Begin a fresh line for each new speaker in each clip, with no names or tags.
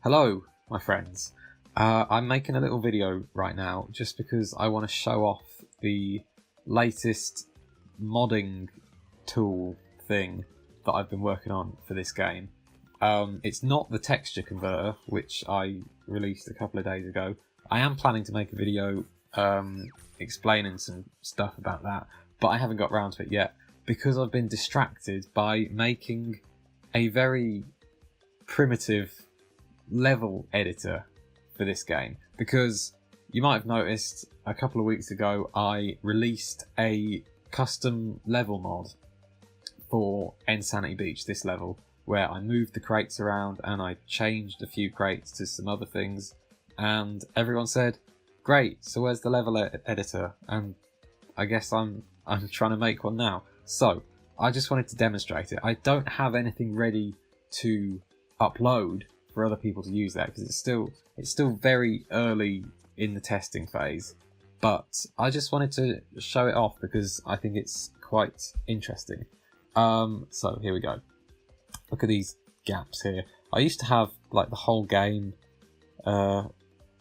Hello, my friends. I'm making a little video right now just because I want to show off the latest modding tool thing that I've been working on for this game. It's not the texture converter, which I released a couple of days ago. I am planning to make a video explaining some stuff about that, but I haven't got round to it yet because I've been distracted by making a very primitive level editor for this game, because you might have noticed a couple of weeks ago I released a custom level mod for Insanity Beach, this level, where I moved the crates around and I changed a few crates to some other things, and everyone said, great, so where's the level editor? And I guess I'm trying to make one now. So I just wanted to demonstrate it. I don't have anything ready to upload for other people to use that because it's still very early in the testing phase, but I just wanted to show it off because I think it's quite interesting. So here we go. Look at these gaps here. I used to have like the whole game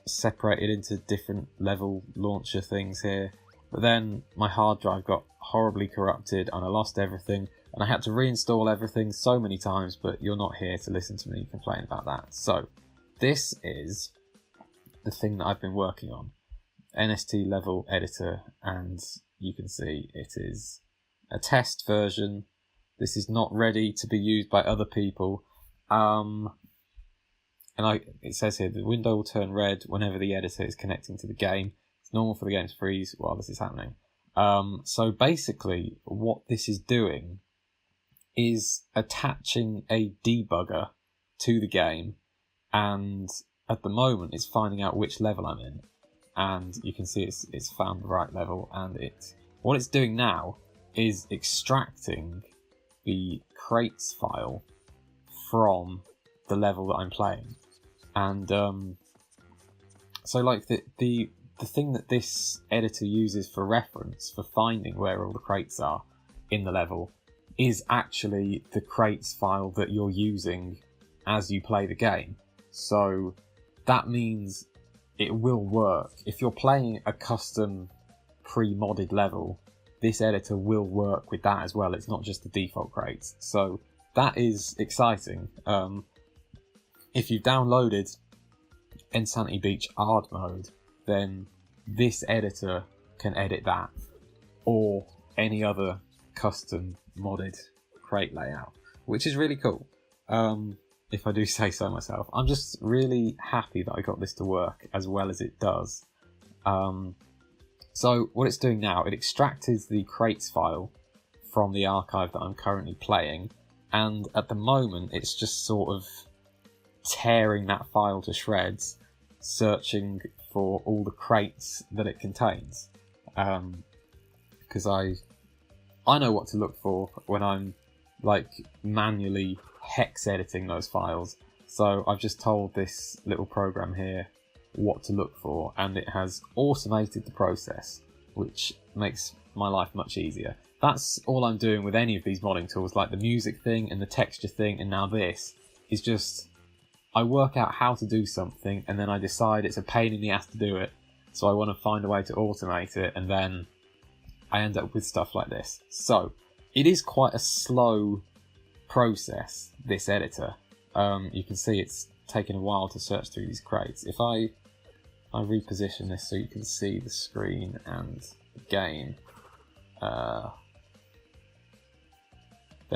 separated into different level launcher things here, but then my hard drive got horribly corrupted and I lost everything. And I had to reinstall everything so many times, but you're not here to listen to me complain about that. So, this is the thing that I've been working on. NST level editor, and you can see it is a test version. This is not ready to be used by other people. It says here, the window will turn red whenever the editor is connecting to the game. It's normal for the game to freeze while this is happening. So basically, what this is doing is attaching a debugger to the game, and at the moment it's finding out which level I'm in, and you can see it's found the right level, and what it's doing now is extracting the crates file from the level that I'm playing. And so like the thing that this editor uses for reference for finding where all the crates are in the level is actually the crates file that you're using as you play the game. So that means it will work. If you're playing a custom pre-modded level, this editor will work with that as well. It's not just the default crates. So that is exciting. If you've downloaded Insanity Beach hard mode, then this editor can edit that, or any other custom modded crate layout, which is really cool, if I do say so myself. I'm just really happy that I got this to work as well as it does. So what it's doing now, it extracted the crates file from the archive that I'm currently playing, and at the moment it's just sort of tearing that file to shreds, searching for all the crates that it contains, because I know what to look for when I'm like manually hex editing those files. So I've just told this little program here what to look for, and it has automated the process, which makes my life much easier. That's all I'm doing with any of these modding tools, like the music thing and the texture thing, and now this is just, I work out how to do something and then I decide it's a pain in the ass to do it, so I want to find a way to automate it, and then I end up with stuff like this. So it is quite a slow process, this editor. You can see it's taken a while to search through these crates. If I reposition this so you can see the screen and the game. There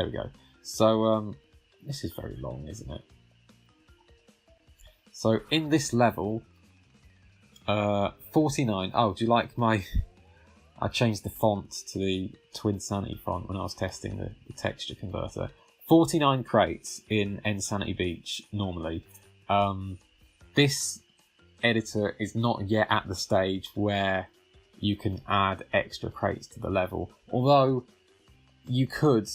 we go. So this is very long, isn't it? So in this level, 49. Oh, do you like my? I changed the font to the Twinsanity font when I was testing the texture converter. 49 crates in Insanity Beach normally. This editor is not yet at the stage where you can add extra crates to the level, although you could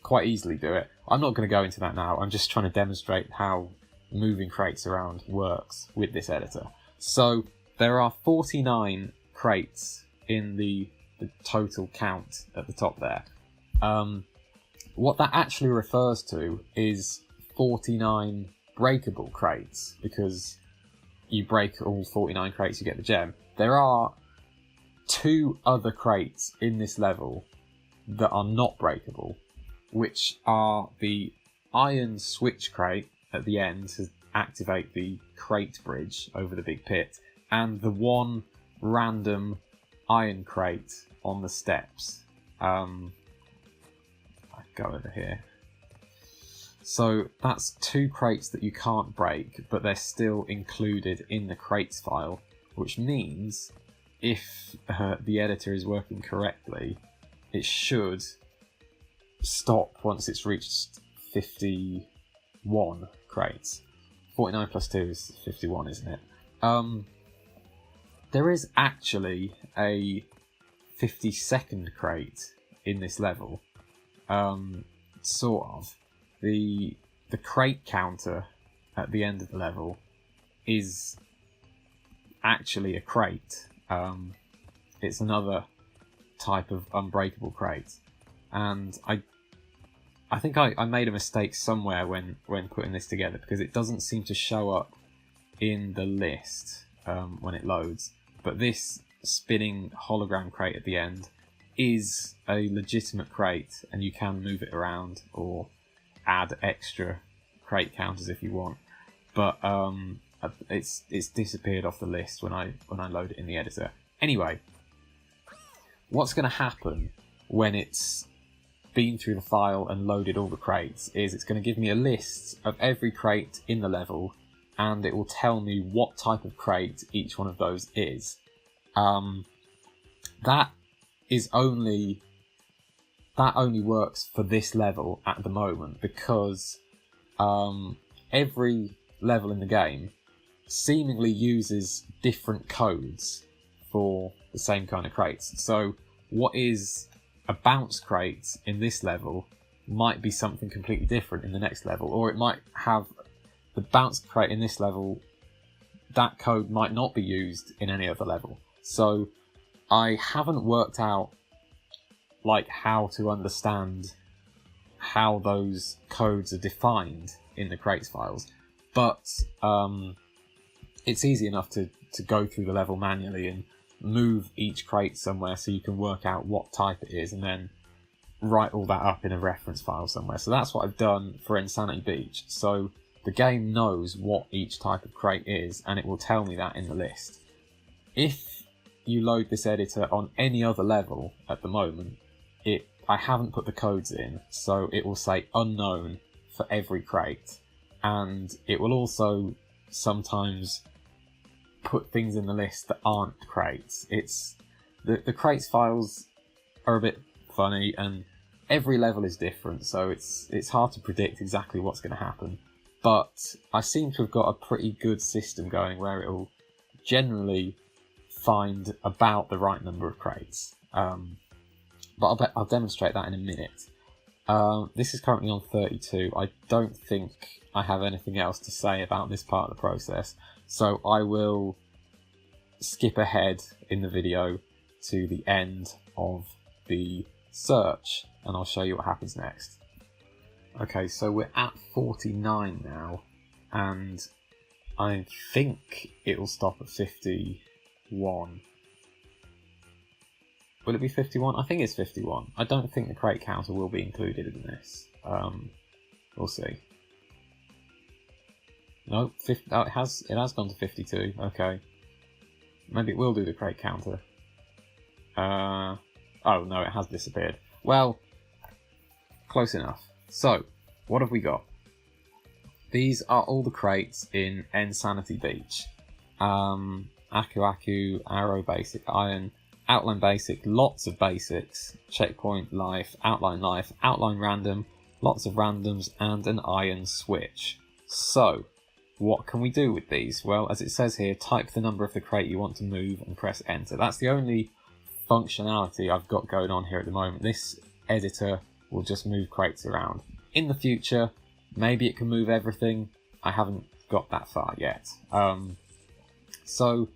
quite easily do it. I'm not going to go into that now. I'm just trying to demonstrate how moving crates around works with this editor. So there are 49 crates in the total count at the top there. What that actually refers to is 49 breakable crates, because you break all 49 crates, you get the gem. There are 2 other crates in this level that are not breakable, which are the iron switch crate at the end to activate the crate bridge over the big pit, and the one random iron crate on the steps. I go over here. So that's 2 crates that you can't break, but they're still included in the crates file, which means if the editor is working correctly, it should stop once it's reached 51 crates. 49 plus 2 is 51, isn't it? There is actually a 52nd crate in this level. Sort of. The crate counter at the end of the level is actually a crate. It's another type of unbreakable crate, and I think I made a mistake somewhere when putting this together, because it doesn't seem to show up in the list when it loads, but this spinning hologram crate at the end is a legitimate crate, and you can move it around or add extra crate counters if you want, but it's disappeared off the list when I load it in the editor. Anyway, what's going to happen when it's been through the file and loaded all the crates is it's going to give me a list of every crate in the level, and it will tell me what type of crate each one of those is. That only works for this level at the moment, because every level in the game seemingly uses different codes for the same kind of crates. So what is a bounce crate in this level might be something completely different in the next level, or it might have the bounce crate in this level, that code might not be used in any other level. So I haven't worked out how to understand how those codes are defined in the crates files, but it's easy enough to go through the level manually and move each crate somewhere so you can work out what type it is, and then write all that up in a reference file somewhere. So that's what I've done for Insanity Beach. So the game knows what each type of crate is, and it will tell me that in the list. If you load this editor on any other level at the moment, I haven't put the codes in, so it will say unknown for every crate, and it will also sometimes put things in the list that aren't crates. It's the crates files are a bit funny, and every level is different, so it's hard to predict exactly what's going to happen. But I seem to have got a pretty good system going where it'll generally find about the right number of crates. But I'll demonstrate that in a minute. This is currently on 32. I don't think I have anything else to say about this part of the process, so I will skip ahead in the video to the end of the search, and I'll show you what happens next. Okay, so we're at 49 now, and I think it'll stop at 51. Will it be 51? I think it's 51. I don't think the crate counter will be included in this. We'll see. No, it has gone to 52. Okay. Maybe it will do the crate counter. Oh no, it has disappeared. Well, close enough. So, what have we got? These are all the crates in Insanity Beach. Aku Aku, Arrow Basic, Iron, Outline Basic, lots of basics, Checkpoint Life, Outline Random, lots of randoms, and an Iron Switch. So, what can we do with these? Well, as it says here, type the number of the crate you want to move and press enter. That's the only functionality I've got going on here at the moment. This editor will just move crates around. In the future, maybe it can move everything. I haven't got that far yet. So,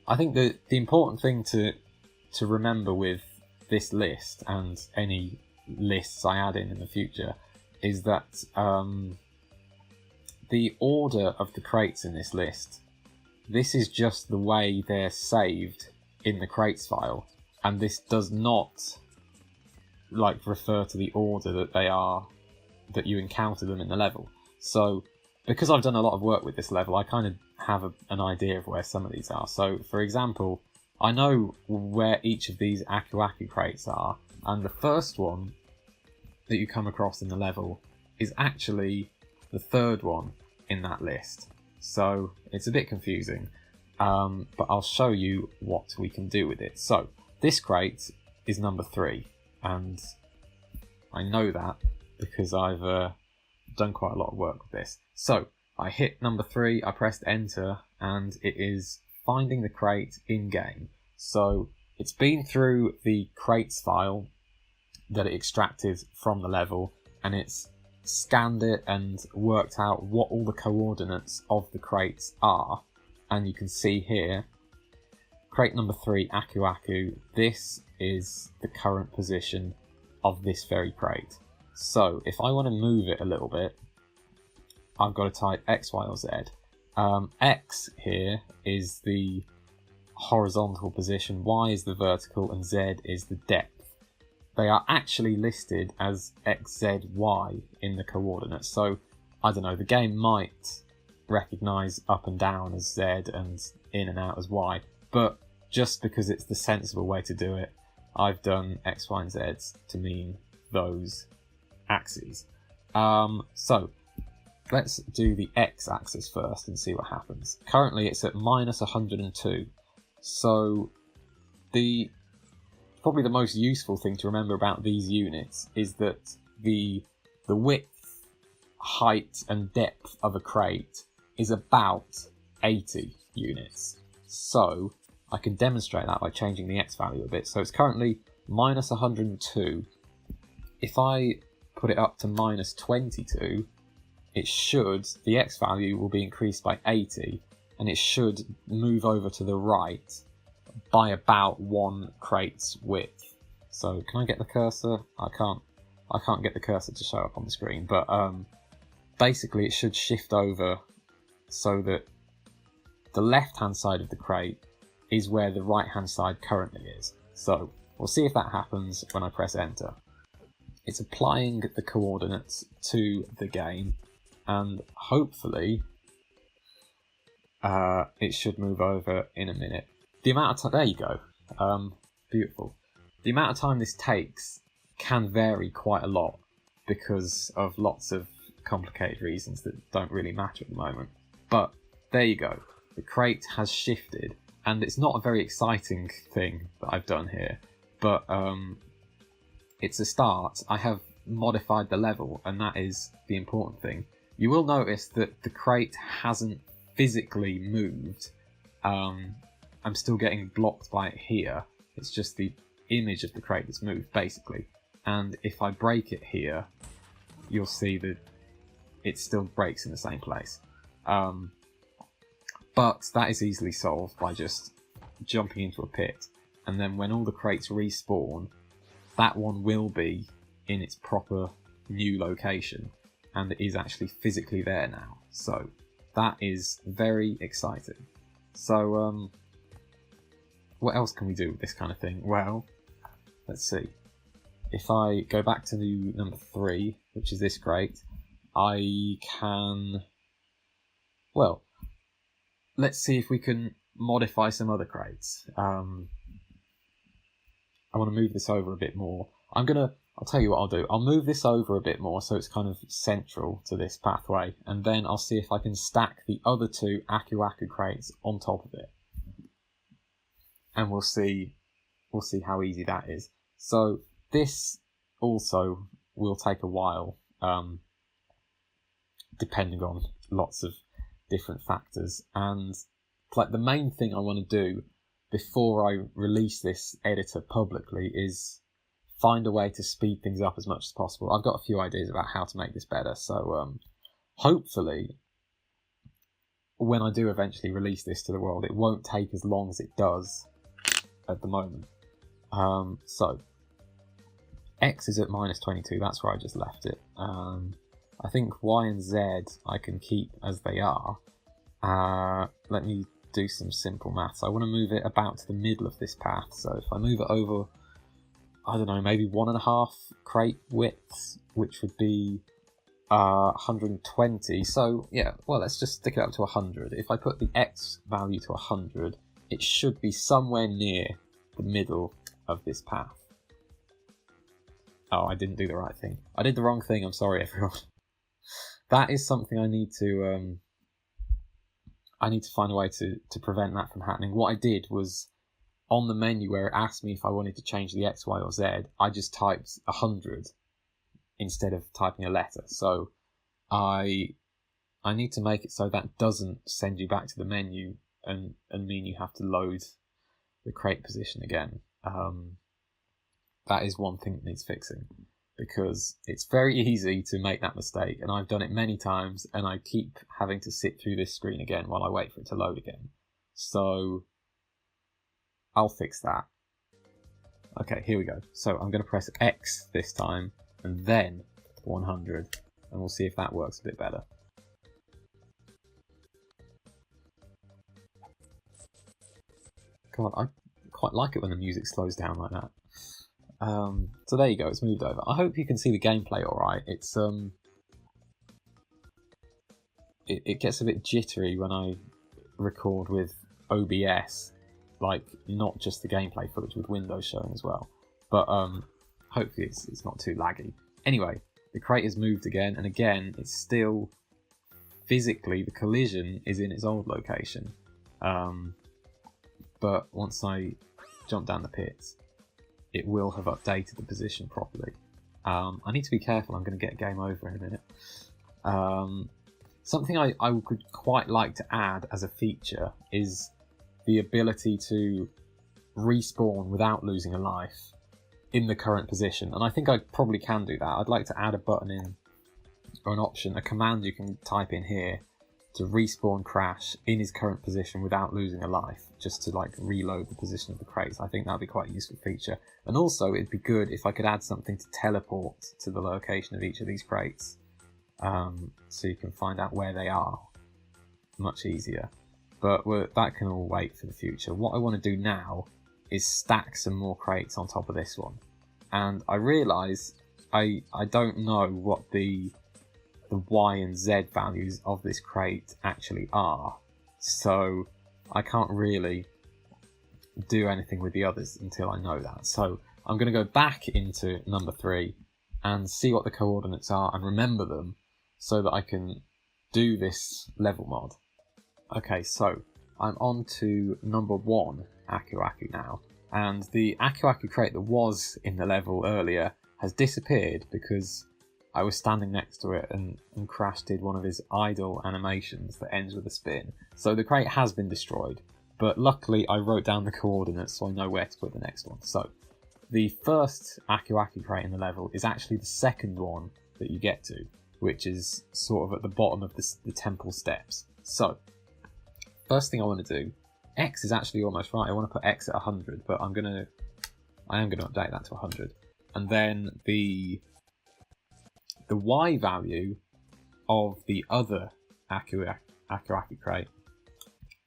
I think the important thing to remember with this list and any lists I add in the future is that the order of the crates in this list, this is just the way they're saved in the crates file, and this does not like refer to the order that they are, that you encounter them in the level. So because I've done a lot of work with this level, I kind of have an idea of where some of these are. So for example, I know where each of these Aku Aku crates are, and the first one that you come across in the level is actually the third one in that list. So it's a bit confusing, but I'll show you what we can do with it. So this crate is number 3, and I know that because I've done quite a lot of work with this. So I hit number 3, I pressed enter, and it is finding the crate in-game. So it's been through the crates file that it extracted from the level, and it's scanned it and worked out what all the coordinates of the crates are. And you can see here, crate number 3, Aku Aku, this is the current position of this very crate. So if I want to move it a little bit, I've got to type X, Y, or Z. X here is the horizontal position, Y is the vertical, and Z is the depth. They are actually listed as X, Z, Y in the coordinates. So, I don't know, the game might recognise up and down as Z and in and out as Y, but just because it's the sensible way to do it, I've done X, Y, and Z to mean those axes. So, let's do the X-axis first and see what happens. Currently it's at minus 102. So probably the most useful thing to remember about these units is that the width, height and depth of a crate is about 80 units. So I can demonstrate that by changing the X value a bit. So it's currently minus 102. If I put it up to minus 22, the X value will be increased by 80, and it should move over to the right by about 1 crate's width. So can I get the cursor? I can't get the cursor to show up on the screen, but basically it should shift over so that the left hand side of the crate is where the right hand side currently is. So we'll see if that happens when I press enter. It's applying the coordinates to the game, and hopefully it should move over in a minute. The amount of time, there you go, beautiful. The amount of time this takes can vary quite a lot because of lots of complicated reasons that don't really matter at the moment. But there you go, the crate has shifted, and it's not a very exciting thing that I've done here, but it's a start. I have modified the level, and that is the important thing. You will notice that the crate hasn't physically moved. I'm still getting blocked by it here. It's just the image of the crate that's moved, basically. And if I break it here, you'll see that it still breaks in the same place. But that is easily solved by just jumping into a pit. And then when all the crates respawn, that one will be in its proper new location, and it is actually physically there now. So that is very exciting. So what else can we do with this kind of thing? Well, let's see. If I go back to number 3, which is this crate, I can, well, let's see if we can modify some other crates. I want to move this over a bit more. I'll tell you what I'll do. I'll move this over a bit more so it's kind of central to this pathway, and then I'll see if I can stack the other 2 Aku Aku crates on top of it. And we'll see how easy that is. So this also will take a while, depending on lots of different factors. And like the main thing I want to do before I release this editor publicly is find a way to speed things up as much as possible. I've got a few ideas about how to make this better, so hopefully when I do eventually release this to the world, it won't take as long as it does at the moment. So X is at minus 22, that's where I just left it. I think Y and Z I can keep as they are. Let me do some simple maths. I want to move it about to the middle of this path. So if I move it over, I don't know, maybe 1.5 crate widths, which would be 120. So yeah, well, let's just stick it up to 100. If I put the X value to 100, it should be somewhere near the middle of this path. Oh, I didn't do the right thing. I did the wrong thing. I'm sorry, everyone. That is something I need to find a way to prevent that from happening. What I did was, on the menu where it asked me if I wanted to change the X, Y, or Z, I just typed 100 instead of typing a letter. So I need to make it so that doesn't send you back to the menu and mean you have to load the crate position again. That is one thing that needs fixing, because it's very easy to make that mistake, and I've done it many times, and I keep having to sit through this screen again while I wait for it to load again. So I'll fix that. Okay, here we go. So I'm going to press X this time, and then 100, and we'll see if that works a bit better. God, I quite like it when the music slows down like that. So there you go, it's moved over. I hope you can see the gameplay alright. It's it gets a bit jittery when I record with OBS, like not just the gameplay footage, with Windows showing as well. But hopefully it's not too laggy. Anyway, the crate has moved again, and again it's still physically, the collision is in its old location. But once I jump down the pits, it will have updated the position properly. I need to be careful, I'm going to get game over in a minute. Something I would quite like to add as a feature is the ability to respawn without losing a life in the current position. And I think I probably can do that. I'd like to add a button in, or an option, a command you can type in here to respawn Crash in his current position without losing a life, just to like reload the position of the crates. I think that'd be quite a useful feature. And also it'd be good if I could add something to teleport to the location of each of these crates, so you can find out where they are much easier. But that can all wait for the future. What I want to do now is stack some more crates on top of this one. And I realise I don't know what the Y and Z values of this crate actually are, so I can't really do anything with the others until I know that. So I'm going to go back into number 3 and see what the coordinates are and remember them so that I can do this level mod. Okay, so I'm on to number 1 Aku Aku now, and the Aku Aku crate that was in the level earlier has disappeared because I was standing next to it and Crash did one of his idle animations that ends with a spin. So the crate has been destroyed, but luckily I wrote down the coordinates so I know where to put the next one. So the first Aku Aku crate in the level is actually the second one that you get to, which is sort of at the bottom of the temple steps. So first thing I want to do, X is actually almost right. I want to put X at 100, but I am going to update that to 100. And then the Y value of the other Aku Aku crate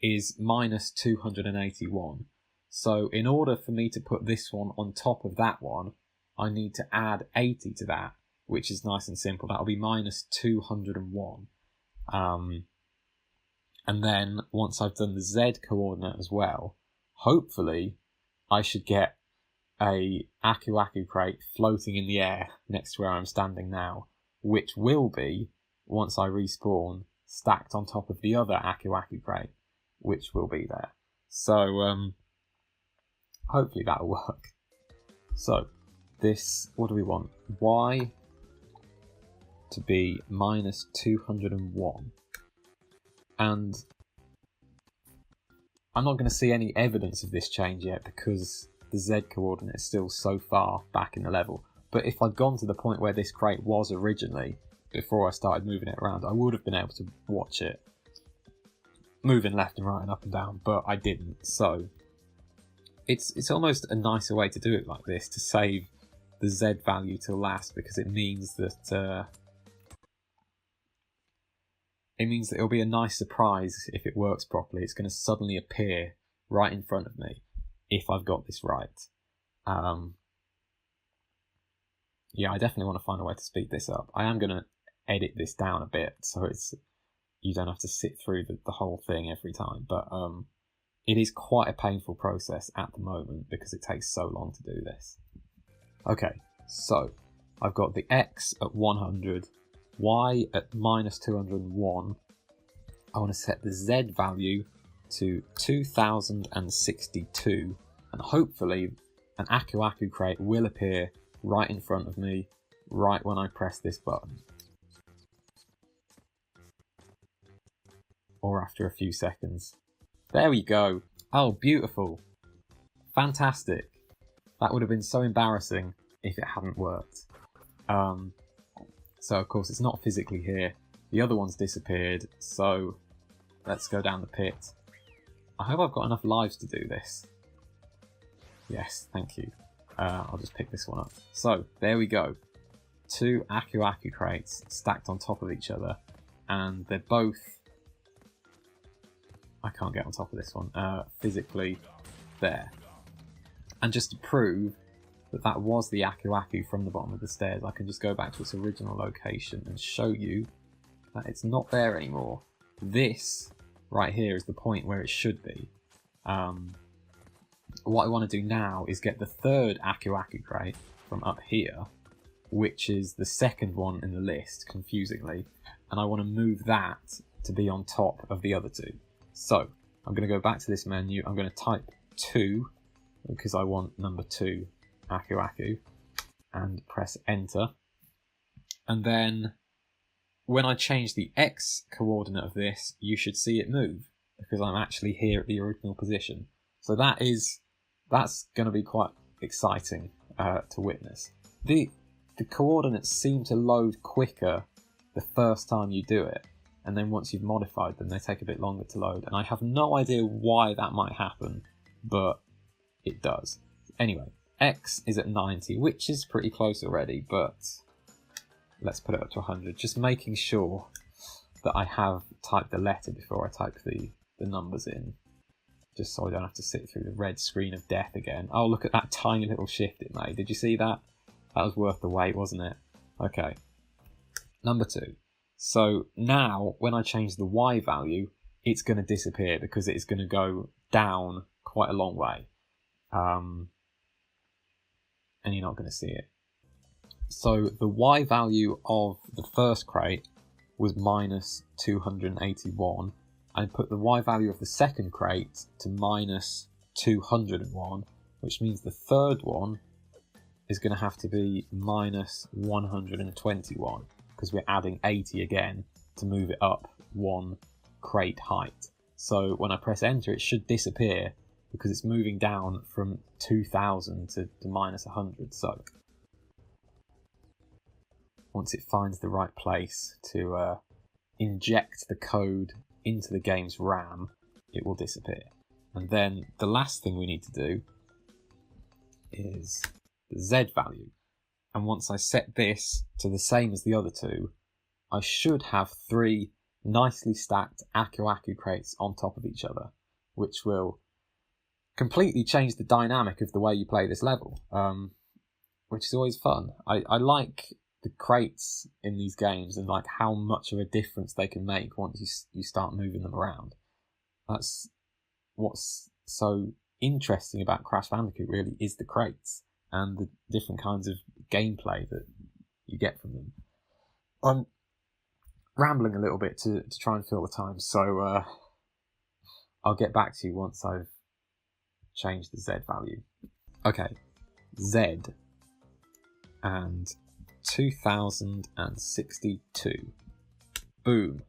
is minus 281. So in order for me to put this one on top of that one, I need to add 80 to that, which is nice and simple. That'll be minus 201. And then once I've done the Z coordinate as well, hopefully I should get a Aku Aku crate floating in the air next to where I'm standing now, which will be, once I respawn, stacked on top of the other Aku Aku crate, which will be there. So hopefully that'll work. So this, what do we want? Y to be minus 201. And I'm not going to see any evidence of this change yet because the Z coordinate is still so far back in the level. But if I'd gone to the point where this crate was originally, before I started moving it around, I would have been able to watch it moving left and right and up and down, but I didn't. So it's almost a nicer way to do it like this, to save the Z value till last, because it means that it means that it'll be a nice surprise if it works properly. It's going to suddenly appear right in front of me if I've got this right. Yeah, I definitely want to find a way to speed this up. I am going to edit this down a bit so you don't have to sit through the whole thing every time. But it is quite a painful process at the moment because it takes so long to do this. Okay, so I've got the X at 100, Y at minus 201. I want to set the Z value to 2062, and hopefully an Aku Aku crate will appear right in front of me right when I press this button. Or after a few seconds. There we go. Oh, beautiful. Fantastic. That would have been so embarrassing if it hadn't worked. So of course it's not physically here. The other one's disappeared, so let's go down the pit. I hope I've got enough lives to do this. Yes, thank you. I'll just pick this one up. So, there we go. 2 Aku Aku crates stacked on top of each other, and they're both... I can't get on top of this one. Physically there. And just to prove that that was the Aku Aku from the bottom of the stairs, I can just go back to its original location and show you that it's not there anymore. This right here is the point where it should be. What I want to do now is get the third Aku Aku crate from up here, which is the second one in the list, confusingly, and I want to move that to be on top of the other two. So, I'm going to go back to this menu, I'm going to type 2, because I want number 2 Aku Aku, and press enter. And then, when I change the X coordinate of this, you should see it move, because I'm actually here at the original position. So that's going to be quite exciting to witness. The coordinates seem to load quicker the first time you do it, and then once you've modified them, they take a bit longer to load. And I have no idea why that might happen, but it does. Anyway, X is at 90, which is pretty close already, but let's put it up to 100, just making sure that I have typed the letter before I type the numbers in. Just so I don't have to sit through the red screen of death again. Oh, look at that tiny little shift it made. Did you see that? That was worth the wait, wasn't it? Okay. Number 2. So now, when I change the Y value, it's going to disappear because it's going to go down quite a long way. And you're not going to see it. So the Y value of the first crate was minus 281. I put the Y value of the second crate to minus 201, which means the third one is going to have to be minus 121, because we're adding 80 again to move it up 1 crate height. So when I press enter, it should disappear because it's moving down from 2000 to minus 100. So once it finds the right place to inject the code into the game's RAM, it will disappear. And then the last thing we need to do is the Z value. And once I set this to the same as the other two, I should have 3 nicely stacked Aku Aku crates on top of each other, which will completely change the dynamic of the way you play this level, which is always fun. I like the crates in these games and like how much of a difference they can make once you start moving them around. That's what's so interesting about Crash Bandicoot, really, is the crates and the different kinds of gameplay that you get from them. I'm rambling a little bit to try and fill the time, so I'll get back to you once I've changed the Z value. Okay, Z and 2062. Boom.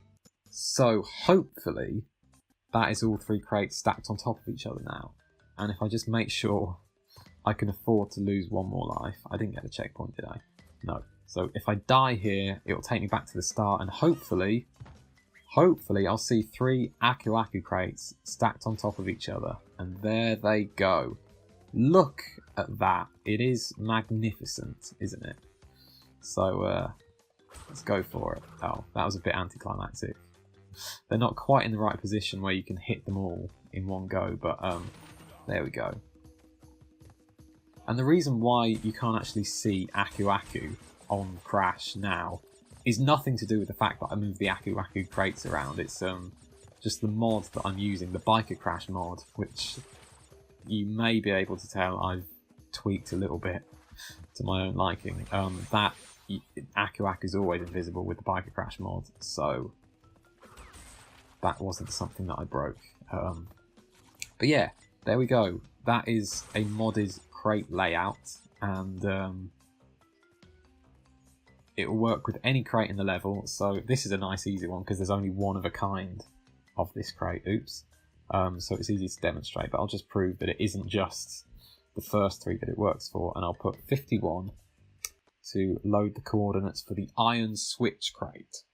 So hopefully that is all 3 crates stacked on top of each other now. And if I just make sure I can afford to lose 1 more life. I didn't get a checkpoint, did I? No. So if I die here, it'll take me back to the start, and hopefully I'll see 3 Aku Aku crates stacked on top of each other. And there they go. Look at that. It is magnificent, isn't it? So let's go for it. Oh, that was a bit anticlimactic. They're not quite in the right position where you can hit them all in one go, but there we go. And the reason why you can't actually see Aku Aku on Crash now is nothing to do with the fact that I moved the Aku Aku crates around. It's just the mod that I'm using, the Biker Crash mod, which you may be able to tell I've tweaked a little bit to my own liking. That Aku Aku is always invisible with the Biker Crash mod, so that wasn't something that I broke. But yeah, there we go. That is a modded crate layout, and it will work with any crate in the level. So this is a nice easy one because there's only one of a kind of this crate. Oops. So it's easy to demonstrate, but I'll just prove that it isn't just the first three that it works for, and I'll put 51 to load the coordinates for the iron switch crate.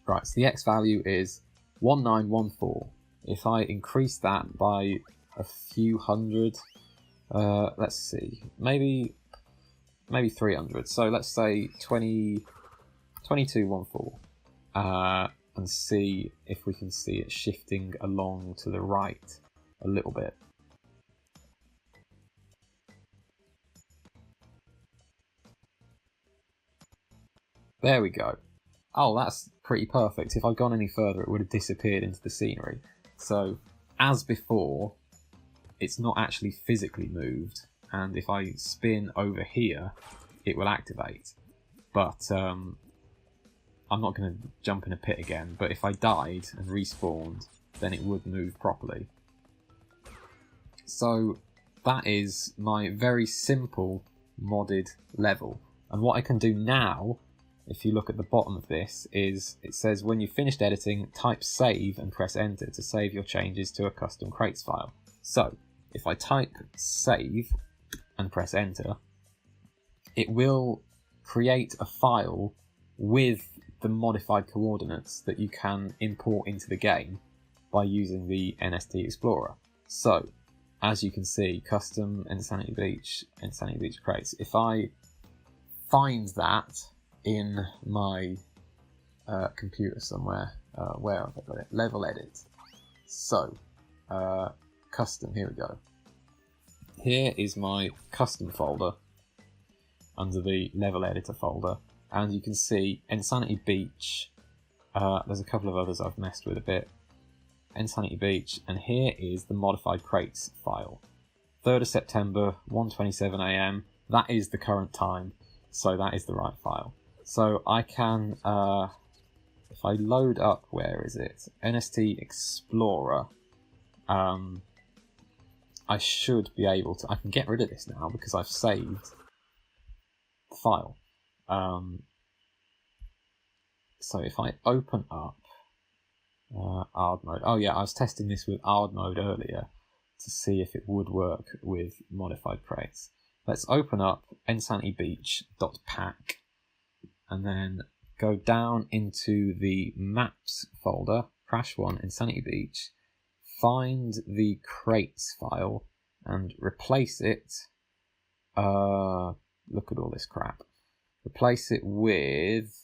Right, so the X value is 1914. If I increase that by a few hundred, let's see, maybe 300. So let's say 2214, and see if we can see it shifting along to the right a little bit. There we go. Oh, that's pretty perfect. If I'd gone any further, it would have disappeared into the scenery. So, as before, it's not actually physically moved, and if I spin over here, it will activate. But I'm not going to jump in a pit again, but if I died and respawned, then it would move properly. So that is my very simple modded level. And what I can do now, if you look at the bottom of this, is it says when you've finished editing, type save and press enter to save your changes to a custom crates file. So if I type save and press enter, it will create a file with the modified coordinates that you can import into the game by using the NST Explorer. So, as you can see, custom Insanity Beach crates. If I find that in my computer somewhere, where have I got it? Level edit. So, custom, here we go. Here is my custom folder under the level editor folder, and you can see Insanity Beach. There's a couple of others I've messed with a bit. Insanity Beach, and here is the modified crates file. 3rd of September, 1:27 AM. That is the current time, so that is the right file. So I can, if I load up, where is it? NST Explorer. I should be able to. I can get rid of this now because I've saved the file. So if I open up ARD mode, oh yeah, I was testing this with ARD mode earlier to see if it would work with modified crates. Let's open up insanitybeach.pack and then go down into the maps folder, Crash 1, Insanity Beach, find the crates file and replace it. Look at all this crap. Replace it with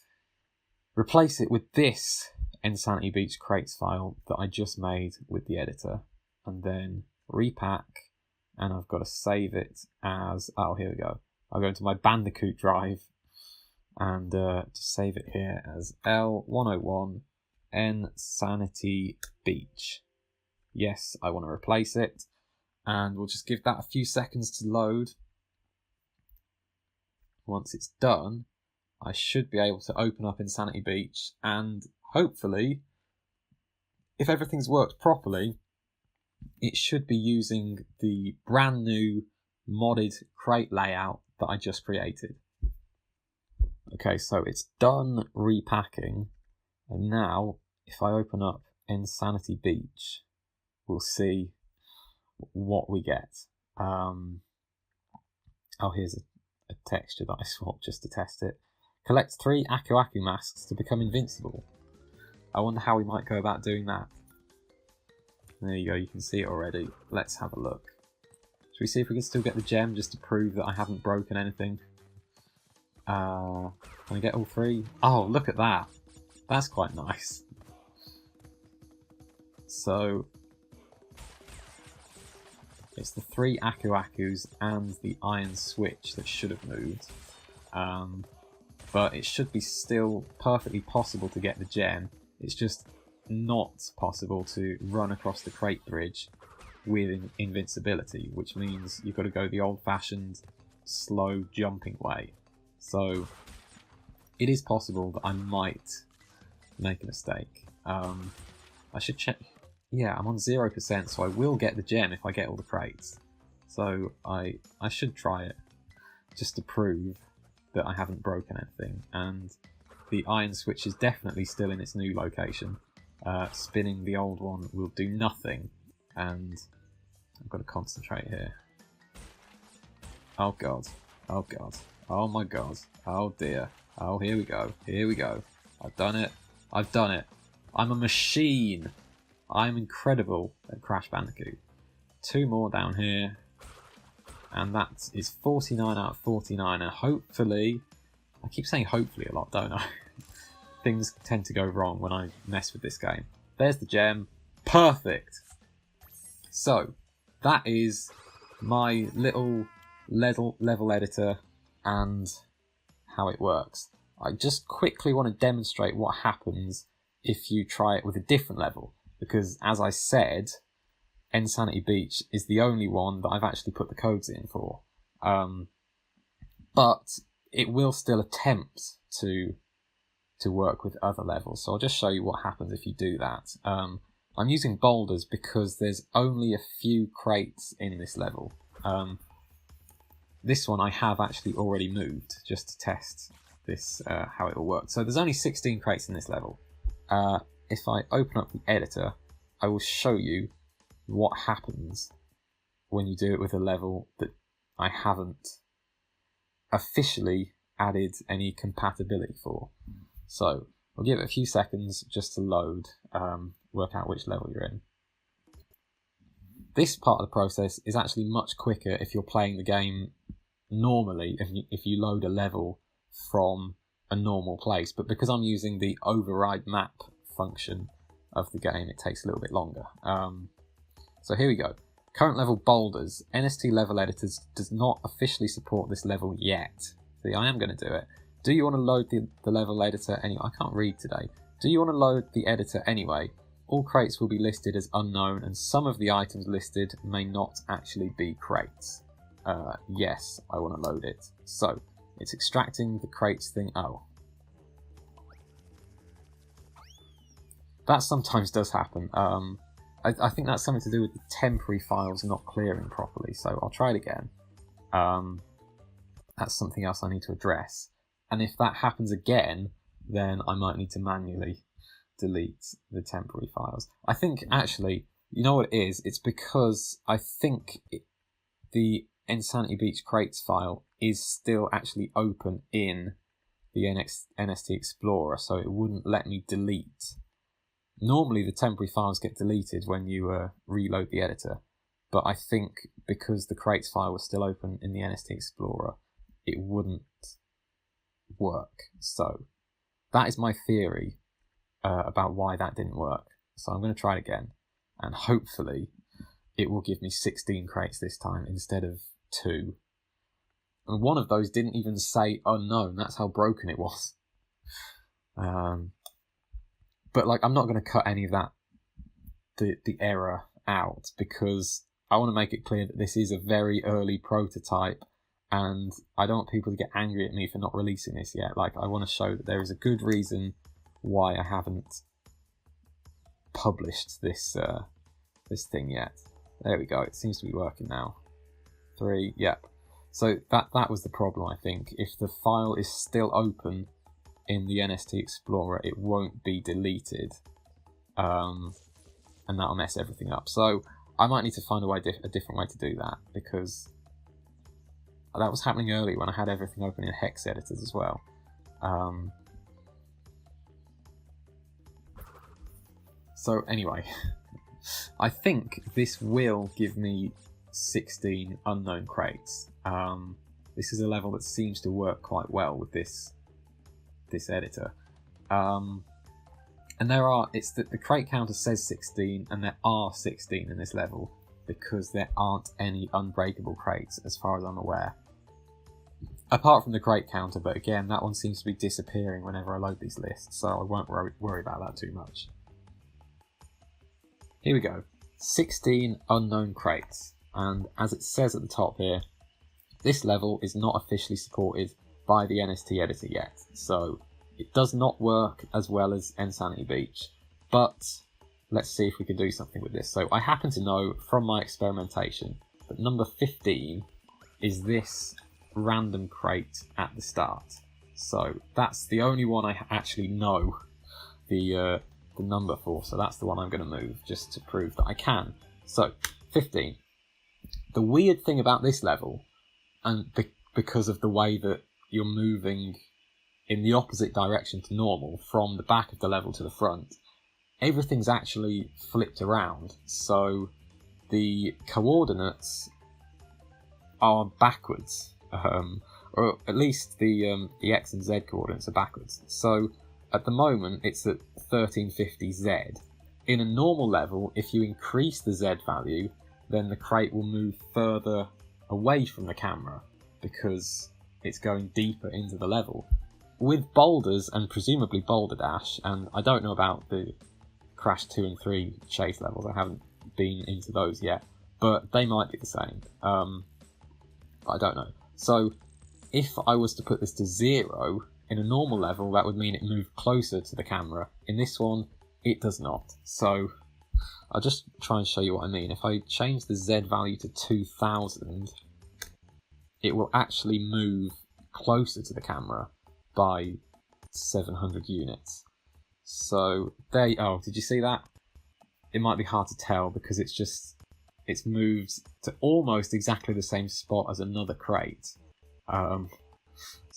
this Insanity Beach crates file that I just made with the editor, and then repack, and I've got to save it as, oh, here we go. I'll go into my Bandicoot drive and just save it here as L101 Insanity Beach. Yes, I want to replace it, and we'll just give that a few seconds to load. Once it's done, I should be able to open up Insanity Beach, and hopefully, if everything's worked properly, it should be using the brand new modded crate layout that I just created. Okay, so it's done repacking, and now if I open up Insanity Beach, we'll see what we get. Oh, here's a texture that I swapped just to test it. Collect 3 Aku Aku masks to become invincible. I wonder how we might go about doing that. There you go, you can see it already. Let's have a look. Should we see if we can still get the gem just to prove that I haven't broken anything? Can I get all 3? Oh, look at that. That's quite nice. So it's the 3 Aku Akus and the iron switch that should have moved. But it should be still perfectly possible to get the gem. It's just not possible to run across the crate bridge with invincibility, which means you've got to go the old-fashioned slow jumping way. So it is possible that I might make a mistake. I should check. Yeah, I'm on 0%, so I will get the gem if I get all the crates. So I should try it, just to prove that I haven't broken anything. And the iron switch is definitely still in its new location. Spinning the old one will do nothing, and I've got to concentrate here. Oh god, oh god, oh my god, oh dear, oh here we go, here we go. I've done it, I've done it. I'm a machine. I'm incredible at Crash Bandicoot. 2 more down here, and that is 49 out of 49, and hopefully, I keep saying hopefully a lot, don't I? Things tend to go wrong when I mess with this game. There's the gem. Perfect! So, that is my little level editor and how it works. I just quickly want to demonstrate what happens if you try it with a different level, because as I said, Insanity Beach is the only one that I've actually put the codes in for. But it will still attempt to work with other levels, so I'll just show you what happens if you do that. I'm using boulders because there's only a few crates in this level. This one I have actually already moved just to test this, how it will work. So there's only 16 crates in this level. If I open up the editor, I will show you what happens when you do it with a level that I haven't officially added any compatibility for. So we'll give it a few seconds just to load, work out which level you're in. This part of the process is actually much quicker if you're playing the game normally, if you load a level from a normal place, but because I'm using the override map function of the game, it takes a little bit longer. So here we go. Current level boulders. NST level editors does not officially support this level yet. See, I am going to do it. Do you want to load the level editor anyway? I can't read today. Do you want to load the editor anyway? All crates will be listed as unknown, and some of the items listed may not actually be crates. Yes, I want to load it. So, it's extracting the crates thing. Oh. That sometimes does happen. I think that's something to do with the temporary files not clearing properly, so I'll try it again. That's something else I need to address. And if that happens again, then I might need to manually delete the temporary files. I think, actually, you know what it is? It's because I think the Insanity Beach crates file is still actually open in the NST Explorer, so it wouldn't let me delete. Normally the temporary files get deleted when you reload the editor, but I think because the crates file was still open in the NST Explorer, it wouldn't work. So that is my theory about why that didn't work. So I'm going to try it again, and hopefully it will give me 16 crates this time instead of 2. And one of those didn't even say unknown. That's how broken it was. But like, I'm not going to cut any of that, the error out, because I want to make it clear that this is a very early prototype, and I don't want people to get angry at me for not releasing this yet. Like, I want to show that there is a good reason why I haven't published this this thing yet. There we go. It seems to be working now. 3, yep. So that was the problem, I think. If the file is still open in the NST Explorer, it won't be deleted, and that'll mess everything up. So I might need to find a different way to do that, because that was happening earlier when I had everything open in hex editors as well. So anyway, I think this will give me 16 unknown crates. This is a level that seems to work quite well with this editor. And it's that the crate counter says 16, and there are 16 in this level, because there aren't any unbreakable crates, as far as I'm aware. Apart from the crate counter, but again, that one seems to be disappearing whenever I load these lists, so I won't worry about that too much. Here we go. 16 unknown crates, and as it says at the top here, this level is not officially supported by the NST editor yet, so it does not work as well as Insanity Beach, but let's see if we can do something with this. So I happen to know from my experimentation that number 15 is this random crate at the start. So that's the only one I actually know the number for, so that's the one I'm going to move, just to prove that I can. So, 15. The weird thing about this level, and because of the way that you're moving in the opposite direction to normal, from the back of the level to the front, everything's actually flipped around, so the coordinates are backwards, or at least the X and Z coordinates are backwards. So at the moment it's at 1350Z. In a normal level, if you increase the Z value, then the crate will move further away from the camera because it's going deeper into the level. With boulders, and presumably Boulder Dash, and I don't know about the Crash 2 and 3 chase levels, I haven't been into those yet, but they might be the same. I don't know. So if I was to put this to 0, in a normal level, that would mean it moved closer to the camera. In this one, it does not. So I'll just try and show you what I mean. If I change the Z value to 2000, it will actually move closer to the camera by 700 units. So there. Oh, did you see that? It might be hard to tell because it's moved to almost exactly the same spot as another crate. So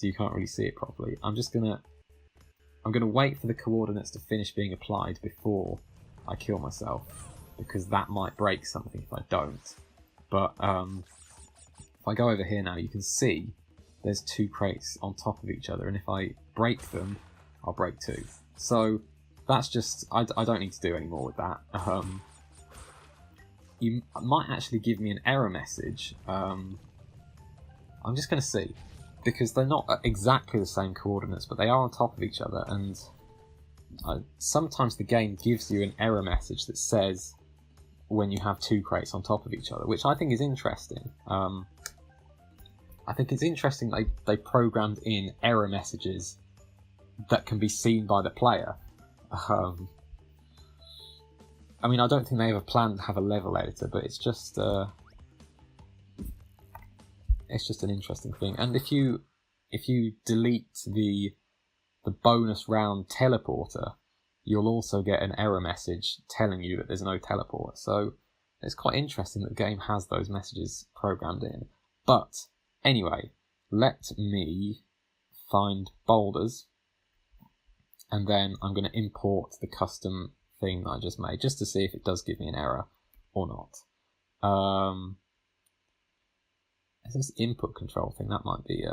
you can't really see it properly. I'm gonna wait for the coordinates to finish being applied before I kill myself, because that might break something if I don't. But if I go over here now, you can see there's 2 crates on top of each other, and if I break them, I'll break 2. So that's just, I don't need to do any more with that. You might actually give me an error message. I'm just going to see, because they're not exactly the same coordinates, but they are on top of each other, and sometimes the game gives you an error message that says when you have 2 crates on top of each other, which I think is interesting. I think it's interesting they programmed in error messages that can be seen by the player. I mean, I don't think they ever planned to have a level editor, but it's just an interesting thing. And if you delete the bonus round teleporter, you'll also get an error message telling you that there's no teleport. So it's quite interesting that the game has those messages programmed in. But anyway, let me find boulders, and then I'm going to import the custom thing that I just made, just to see if it does give me an error or not. This input control thing, that might be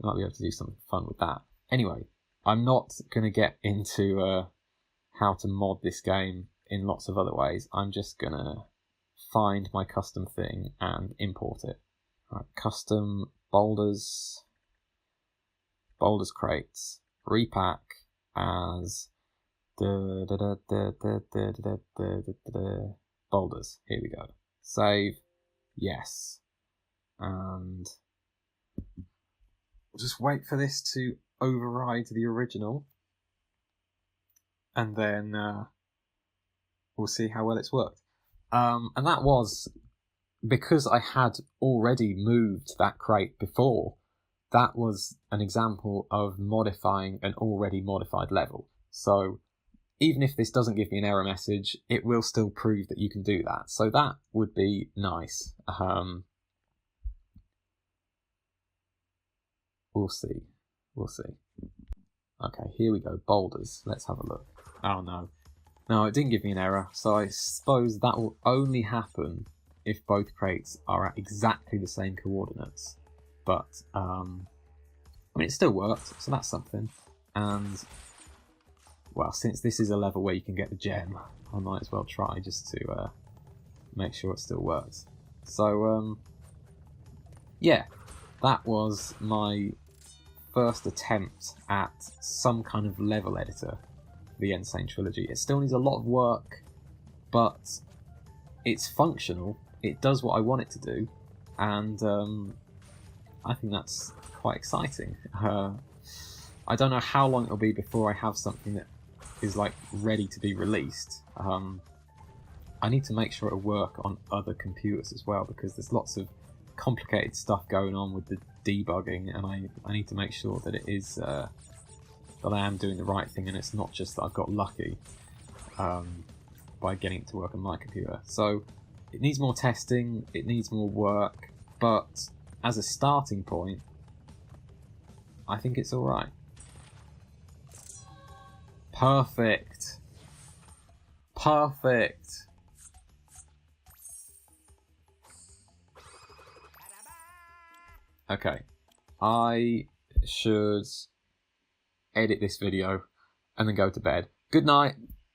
might be able to do something fun with that. Anyway, I'm not going to get into how to mod this game in lots of other ways. I'm just going to find my custom thing and import it. Right, custom boulders crates, repack as boulders. Here we go. Save, yes, and we'll just wait for this to override the original, and then we'll see how well it's worked. And that was because I had already moved that crate before. That was an example of modifying an already modified level. So even if this doesn't give me an error message, it will still prove that you can do that. So that would be nice. We'll see. Okay, here we go. Boulders. Let's have a look. Oh no. No, it didn't give me an error. So I suppose that will only happen if both crates are at exactly the same coordinates. But, I mean, it still worked, so that's something. And well, since this is a level where you can get the gem, I might as well try just to make sure it still works. So, yeah, that was my first attempt at some kind of level editor for the Sane Trilogy. It still needs a lot of work, but it's functional. It does what I want it to do, and I think that's quite exciting. I don't know how long it'll be before I have something that is like ready to be released. I need to make sure it'll work on other computers as well, because there's lots of complicated stuff going on with the debugging, and I need to make sure that it is that I am doing the right thing, and it's not just that I've got lucky by getting it to work on my computer. So it needs more testing, it needs more work, but as a starting point, I think it's alright. Perfect. Perfect. Okay, I should edit this video and then go to bed. Good night.